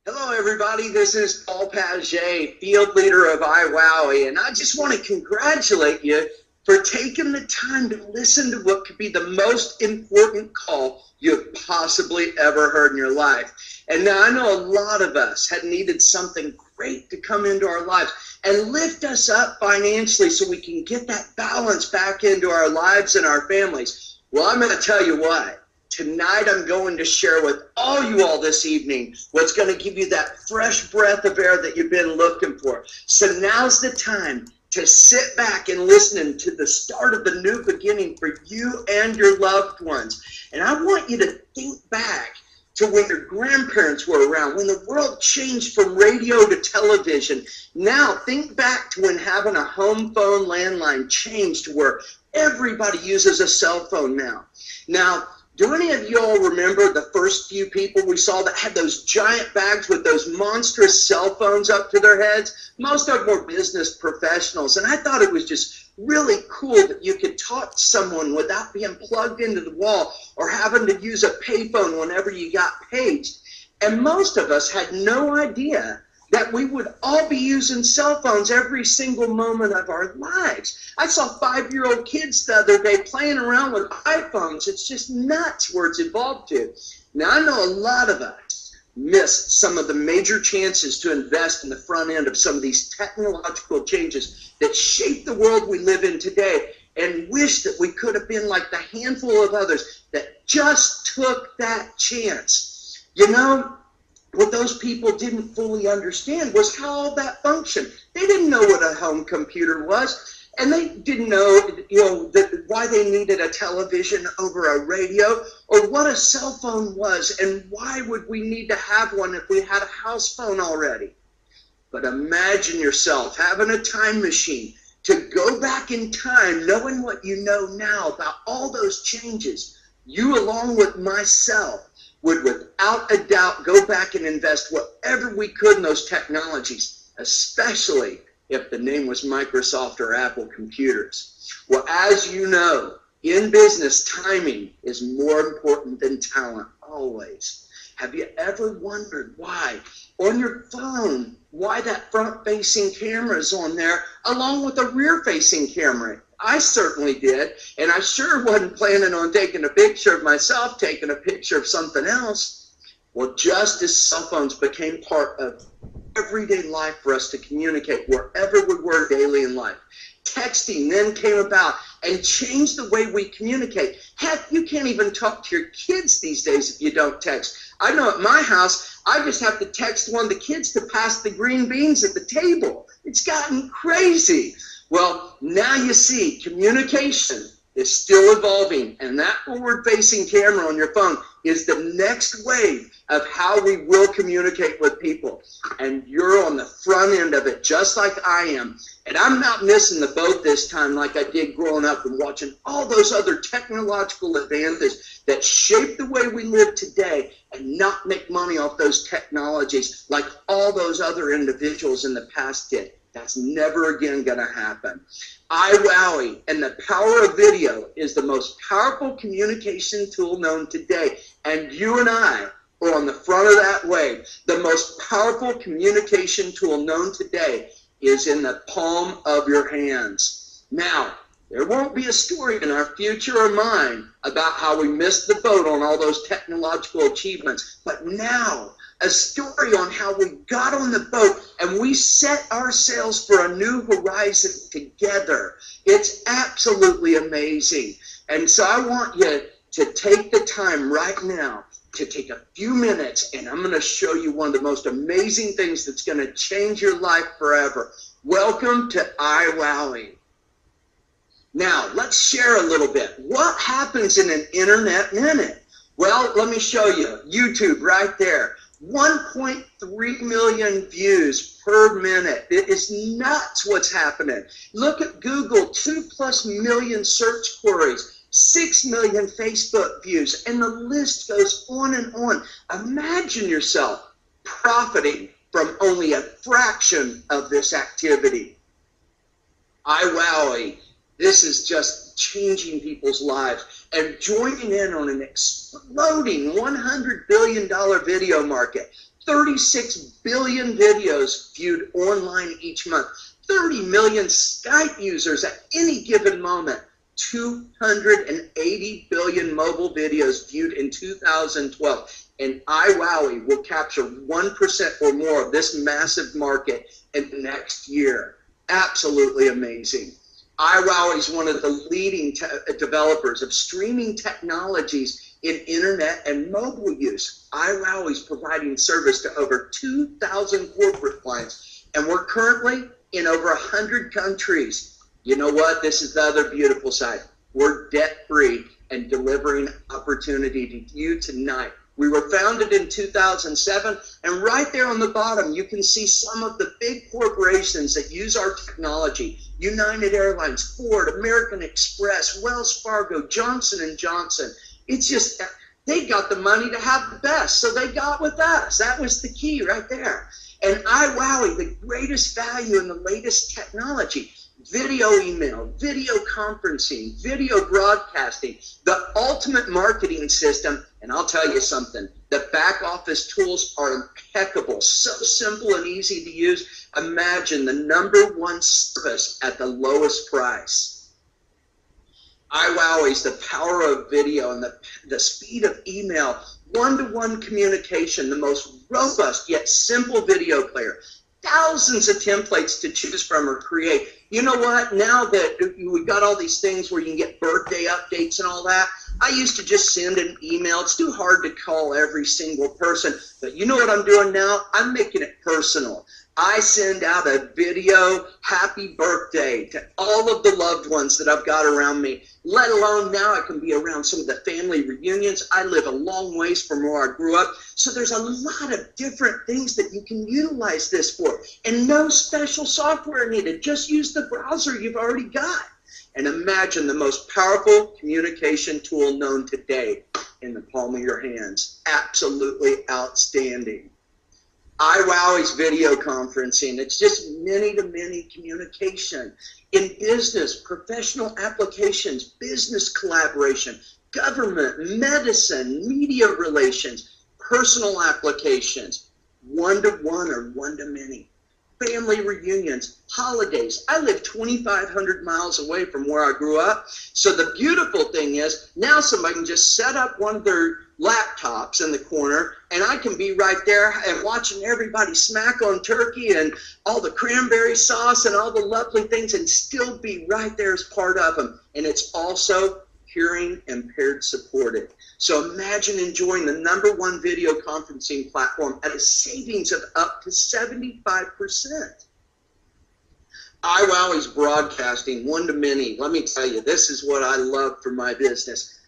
Hello, everybody. This is Paul Paget, field leader of iWowWe, and I just want to congratulate you for taking the time to listen to what could be the most important call you've possibly ever heard in your life. And now I know a lot of us had needed something great to come into our lives and lift us up financially so we can get that balance back into our lives and our families. Well, I'm going to tell you what. Tonight, I'm going to share with all you all this evening what's going to give you that fresh breath of air that you've been looking for. So now's the time to sit back and listen to the start of the new beginning for you and your loved ones. And I want you to think back to when your grandparents were around, when the world changed from radio to television. Now, think back to when having a home phone landline changed to where everybody uses a cell phone now. Now, do any of you all remember the first few people we saw that had those giant bags with those monstrous cell phones up to their heads? Most of them were business professionals, and I thought it was just really cool that you could talk to someone without being plugged into the wall or having to use a payphone whenever you got paged. And most of us had no idea that we would all be using cell phones every single moment of our lives. I saw 5-year-old kids the other day playing around with iPhones. It's just nuts where it's evolved to. Now, I know a lot of us missed some of the major chances to invest in the front end of some of these technological changes that shape the world we live in today, and wish that we could have been like the handful of others that just took that chance. You know, what those people didn't fully understand was how all that functioned. They didn't know what a home computer was, and they didn't know, why they needed a television over a radio, or what a cell phone was, and why would we need to have one if we had a house phone already. But imagine yourself having a time machine to go back in time, knowing what you know now about all those changes. You, along with myself, would without a doubt go back and invest whatever we could in those technologies, especially if the name was Microsoft or Apple computers. Well, as you know, in business, timing is more important than talent, always. Have you ever wondered why, on your phone, why that front-facing camera is on there along with a rear-facing camera? I certainly did, and I sure wasn't planning on taking a picture of myself, taking a picture of something else. Well, just as cell phones became part of everyday life for us to communicate wherever we were daily in life, texting then came about and changed the way we communicate. Heck, you can't even talk to your kids these days if you don't text. I know at my house, I just have to text one of the kids to pass the green beans at the table. It's gotten crazy. Well, now you see, communication is still evolving, and that forward-facing camera on your phone is the next wave of how we will communicate with people. And you're on the front end of it, just like I am. And I'm not missing the boat this time like I did growing up and watching all those other technological advances that shape the way we live today and not make money off those technologies like all those other individuals in the past did. That's never again going to happen. iWowWe and the power of video is the most powerful communication tool known today. And you and I are on the front of that wave. The most powerful communication tool known today is in the palm of your hands. Now, there won't be a story in our future or mine about how we missed the boat on all those technological achievements. But now, a story on how we got on the boat and we set our sails for a new horizon together. It's absolutely amazing. And so I want you to take the time right now to take a few minutes, and I'm going to show you one of the most amazing things that's going to change your life forever. Welcome to iWowWe. Now, let's share a little bit. What happens in an internet minute? Well, let me show you. YouTube right there. 1.3 million views per minute. It is nuts what's happening. Look at Google, 2+ million search queries, 6 million Facebook views, and the list goes on and on. Imagine yourself profiting from only a fraction of this activity. iWowWe, this is just changing people's lives and joining in on an exploding $100 billion video market. 36 billion videos viewed online each month, 30 million Skype users at any given moment, 280 billion mobile videos viewed in 2012. And iWowWe will capture 1% or more of this massive market in the next year. Absolutely amazing. iWowWe is one of the leading developers of streaming technologies in internet and mobile use. iWowWe is providing service to over 2,000 corporate clients, and we're currently in over 100 countries. You know what? This is the other beautiful side. We're debt-free and delivering opportunity to you tonight. We were founded in 2007, and right there on the bottom, you can see some of the big corporations that use our technology. United Airlines, Ford, American Express, Wells Fargo, Johnson & Johnson. It's just, they got the money to have the best, so they got with us. That was the key right there. And iWowWe, the greatest value in the latest technology. Video email, video conferencing, video broadcasting, the ultimate marketing system. And I'll tell you something, the back office tools are impeccable, so simple and easy to use. Imagine the #1 service at the lowest price. iWowWe is the power of video and the speed of email, one-to-one communication, the most robust yet simple video player. Thousands of templates to choose from or create. You know what? Now that we've got all these things where you can get birthday updates and all that, I used to just send an email. It's too hard to call every single person. But you know what I'm doing now? I'm making it personal. I send out a video happy birthday to all of the loved ones that I've got around me, let alone now I can be around some of the family reunions. I live a long ways from where I grew up, so there's a lot of different things that you can utilize this for, and no special software needed. Just use the browser you've already got. And imagine the most powerful communication tool known today in the palm of your hands. Absolutely outstanding. iWowWe's video conferencing, it's just many-to-many communication. In business, professional applications, business collaboration, government, medicine, media relations, personal applications, one-to-one or one-to-many. Family reunions, holidays. I live 2,500 miles away from where I grew up. So the beautiful thing is now somebody can just set up one of their laptops in the corner and I can be right there and watching everybody smack on turkey and all the cranberry sauce and all the lovely things and still be right there as part of them. And it's also hearing impaired supported. So imagine enjoying the #1 video conferencing platform at a savings of up to 75%. iWowWe's broadcasting one-to-many. Let me tell you, this is what I love for my business.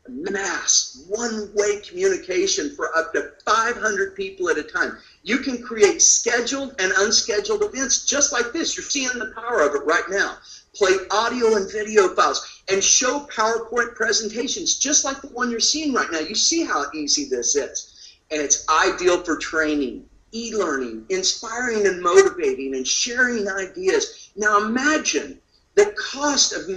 Mass, one-way communication for up to 500 people at a time. You can create scheduled and unscheduled events just like this. You're seeing the power of it right now. Play audio and video files and show PowerPoint presentations just like the one you're seeing right now. You see how easy this is. And it's ideal for training, e-learning, inspiring and motivating, and sharing ideas. Now imagine the cost of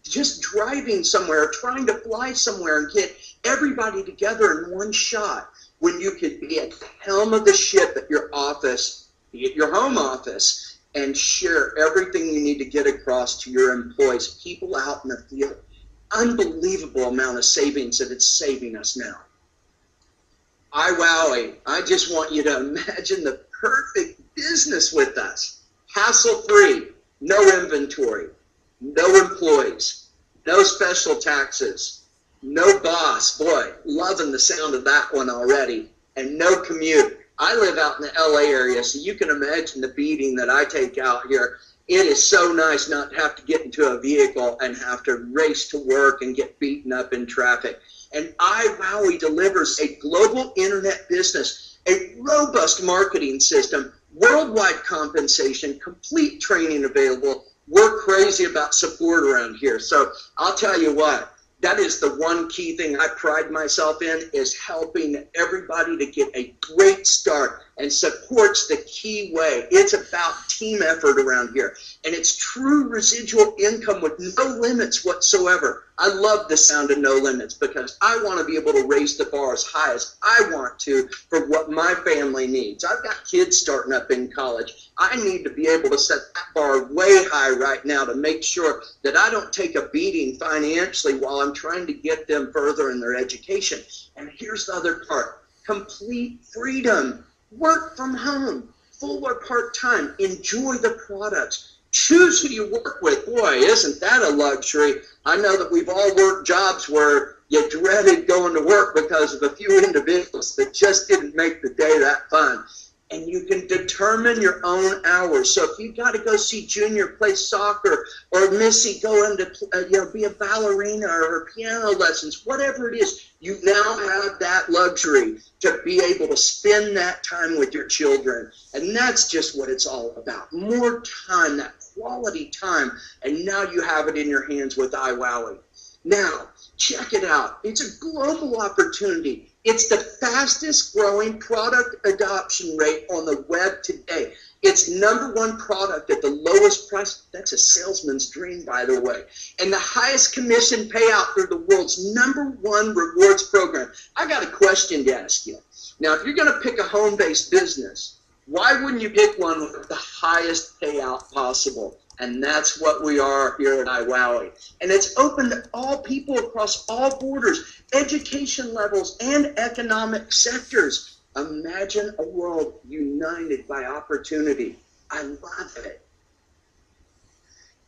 just driving somewhere, trying to fly somewhere and get everybody together in one shot when you could be at the helm of the ship at your office, be at your home office, and share everything you need to get across to your employees, people out in the field. Unbelievable amount of savings that it's saving us now. iWowWe, I just want you to imagine the perfect business with us. Hassle-free, no inventory, no employees, no special taxes, no boss. Boy, loving the sound of that one already. And no commute. I live out in the LA area, so you can imagine the beating that I take out here. It is so nice not to have to get into a vehicle and have to race to work and get beaten up in traffic. And iWowWe delivers a global internet business, a robust marketing system, worldwide compensation, complete training available. We're crazy about support around here. So I'll tell you what, that is the one key thing I pride myself in, is helping everybody to get a great start and supports the key way. It's about team effort around here. And it's true residual income with no limits whatsoever. I love the sound of no limits because I want to be able to raise the bar as high as I want to for what my family needs. I've got kids starting up in college. I need to be able to set that bar way high right now to make sure that I don't take a beating financially while I'm trying to get them further in their education. And here's the other part. Complete freedom. Work from home. Full or part-time. Enjoy the products. Choose who you work with. Boy, isn't that a luxury? I know that we've all worked jobs where you dreaded going to work because of a few individuals that just didn't make the day that fun. And you can determine your own hours. So if you've got to go see Junior play soccer or Missy go into, be a ballerina or piano lessons, whatever it is, you now have that luxury to be able to spend that time with your children. And that's just what it's all about. More time, that quality time. And now you have it in your hands with iWowWe. Now, check it out. It's a global opportunity. It's the fastest growing product adoption rate on the web today. It's #1 product at the lowest price. That's a salesman's dream, by the way. And the highest commission payout through the world's #1 rewards program. I got a question to ask you. Now, if you're going to pick a home-based business, why wouldn't you pick one with the highest payout possible? And that's what we are here at iWowWe. And it's open to all people across all borders, education levels, and economic sectors. Imagine a world united by opportunity. I love it.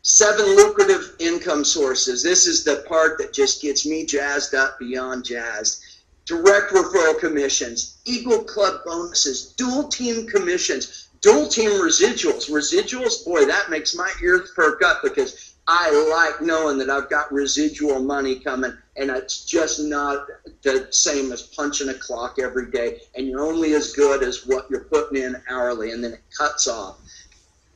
7 lucrative income sources. This is the part that just gets me jazzed up beyond jazzed. Direct referral commissions, Eagle Club bonuses, dual team commissions, dual team residuals. Residuals, boy, that makes my ears perk up because I like knowing that I've got residual money coming, and it's just not the same as punching a clock every day, and you're only as good as what you're putting in hourly, and then it cuts off.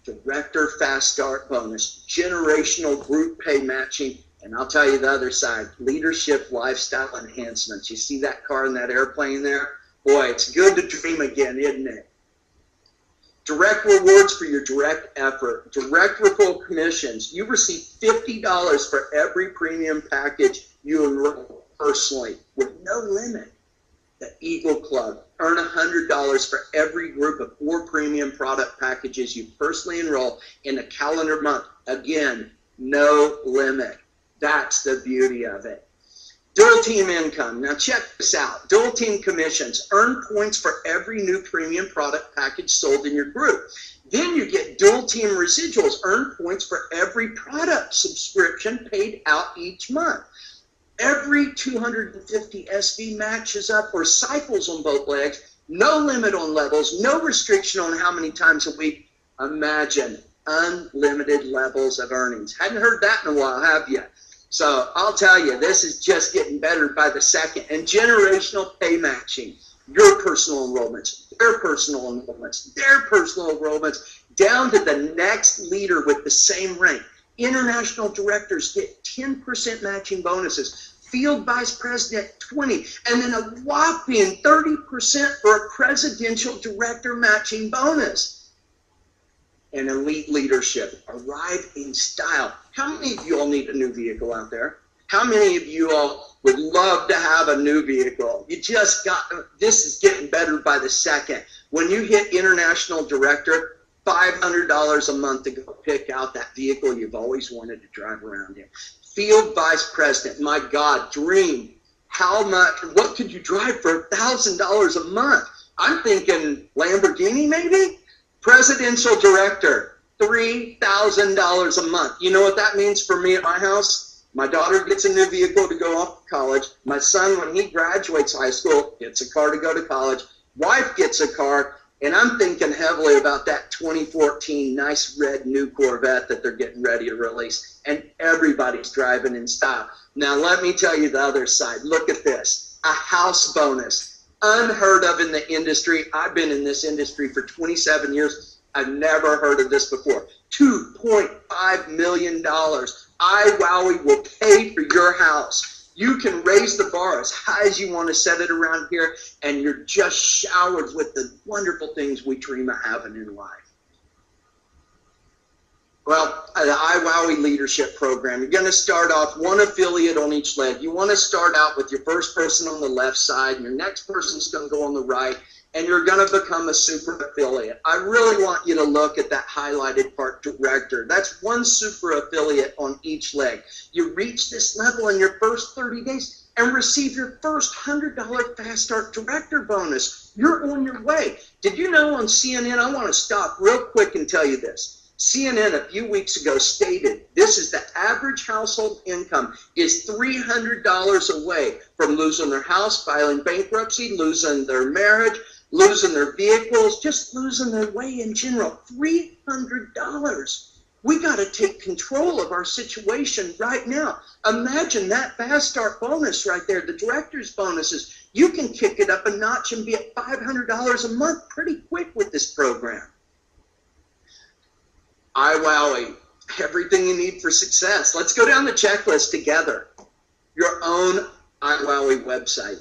Director fast start bonus, generational group pay matching, and I'll tell you the other side, leadership lifestyle enhancements. You see that car and that airplane there? Boy, it's good to dream again, isn't it? Direct rewards for your direct effort. Direct referral commissions. You receive $50 for every premium package you enroll personally with no limit. The Eagle Club. Earn $100 for every group of 4 premium product packages you personally enroll in a calendar month. Again, no limit. That's the beauty of it. Dual team income. Now check this out. Dual team commissions. Earn points for every new premium product package sold in your group. Then you get dual team residuals. Earn points for every product subscription paid out each month. Every 250 SV matches up or cycles on both legs. No limit on levels. No restriction on how many times a week. Imagine unlimited levels of earnings. Hadn't heard that in a while, have you? So I'll tell you, this is just getting better by the second. And generational pay matching, your personal enrollments, their personal enrollments, their personal enrollments, down to the next leader with the same rank. International directors get 10% matching bonuses. Field vice president, 20, and then a whopping 30% for a presidential director matching bonus. And elite leadership, arrive in style. How many of you all need a new vehicle out there? How many of you all would love to have a new vehicle? You just got, this is getting better by the second. When you hit international director, $500 a month to go pick out that vehicle you've always wanted to drive around in. Field vice president, my God, dream. How much, what could you drive for $1,000 a month? I'm thinking Lamborghini maybe? Presidential director, $3,000 a month. You know what that means for me at my house? My daughter gets a new vehicle to go off to college. My son, when he graduates high school, gets a car to go to college. Wife gets a car, and I'm thinking heavily about that 2014 nice red new Corvette that they're getting ready to release. And everybody's driving in style. Now, let me tell you the other side. Look at this. A house bonus. Unheard of in the industry. I've been in this industry for 27 years. I've never heard of this before. $2.5 million. iWowWe will pay for your house. You can raise the bar as high as you want to set it around here, and you're just showered with the wonderful things we dream of having in life. Well, the iWowWe Leadership Program, you're going to start off one affiliate on each leg. You want to start out with your first person on the left side, and your next person's going to go on the right, and you're going to become a super affiliate. I really want you to look at that highlighted part, director. That's one super affiliate on each leg. You reach this level in your first 30 days and receive your first $100 Fast Start Director bonus. You're on your way. Did you know on CNN, I want to stop real quick and tell you this. CNN a few weeks ago stated this is the average household income is $300 away from losing their house, filing bankruptcy, losing their marriage, losing their vehicles, just losing their way in general. $300. We got to take control of our situation right now. Imagine that Fast Start bonus right there, the director's bonuses. You can kick it up a notch and be at $500 a month pretty quick with this program. iWowWe, everything you need for success. Let's go down the checklist together. Your own iWowWe website,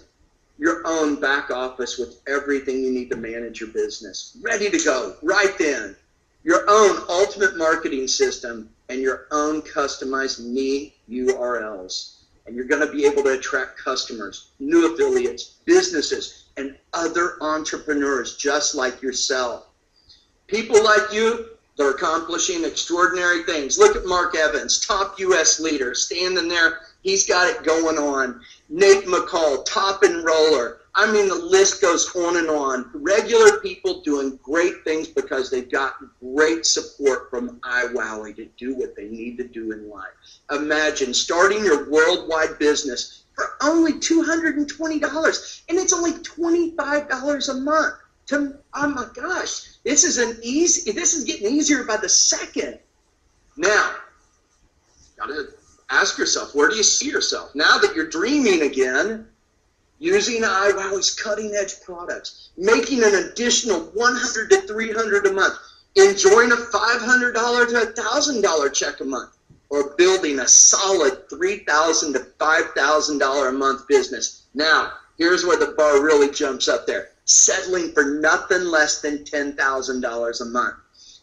your own back office with everything you need to manage your business. Ready to go right then. Your own ultimate marketing system and your own customized me URLs. And you're going to be able to attract customers, new affiliates, businesses, and other entrepreneurs just like yourself. People like you, they're accomplishing extraordinary things. Look at Mark Evans, top U.S. leader, standing there. He's got it going on. Nate McCall, top enroller. I mean, the list goes on and on. Regular people doing great things because they've got great support from iWowWe to do what they need to do in life. Imagine starting your worldwide business for only $220, and it's only $25 a month. Oh my gosh, this is getting easier by the second. Now, gotta ask yourself, where do you see yourself? Now that you're dreaming again, using iWowWe's cutting edge products, making an additional $100 to $300 a month, enjoying a $500 to $1,000 check a month, or building a solid $3,000 to $5,000 a month business. Now, here's where the bar really jumps up there. Settling for nothing less than $10,000 a month.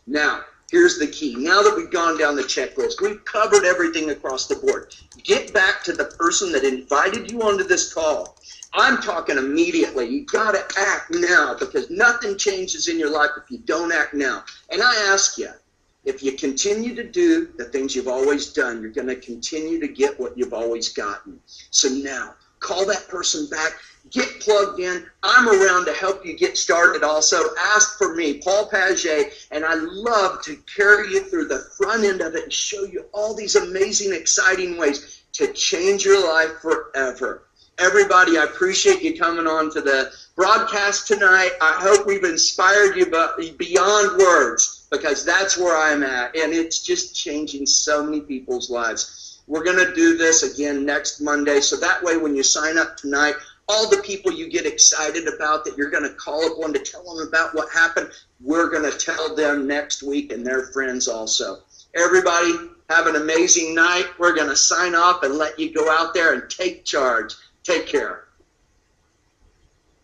Now, here's the key. Now that we've gone down the checklist, we've covered everything across the board. Get back to the person that invited you onto this call. I'm talking immediately. You got to act now because nothing changes in your life if you don't act now. And I ask you, if you continue to do the things you've always done, you're going to continue to get what you've always gotten. So now, call that person back. Get plugged in. I'm around to help you get started also. Ask for me, Paul Paget, and I love to carry you through the front end of it and show you all these amazing, exciting ways to change your life forever. Everybody, I appreciate you coming on to the broadcast tonight. I hope we've inspired you beyond words because that's where I'm at, and it's just changing so many people's lives. We're going to do this again next Monday, so that way when you sign up tonight, all the people you get excited about that you're going to call upon to tell them about what happened, we're going to tell them next week and their friends also. Everybody, have an amazing night. We're going to sign off and let you go out there and take charge. Take care.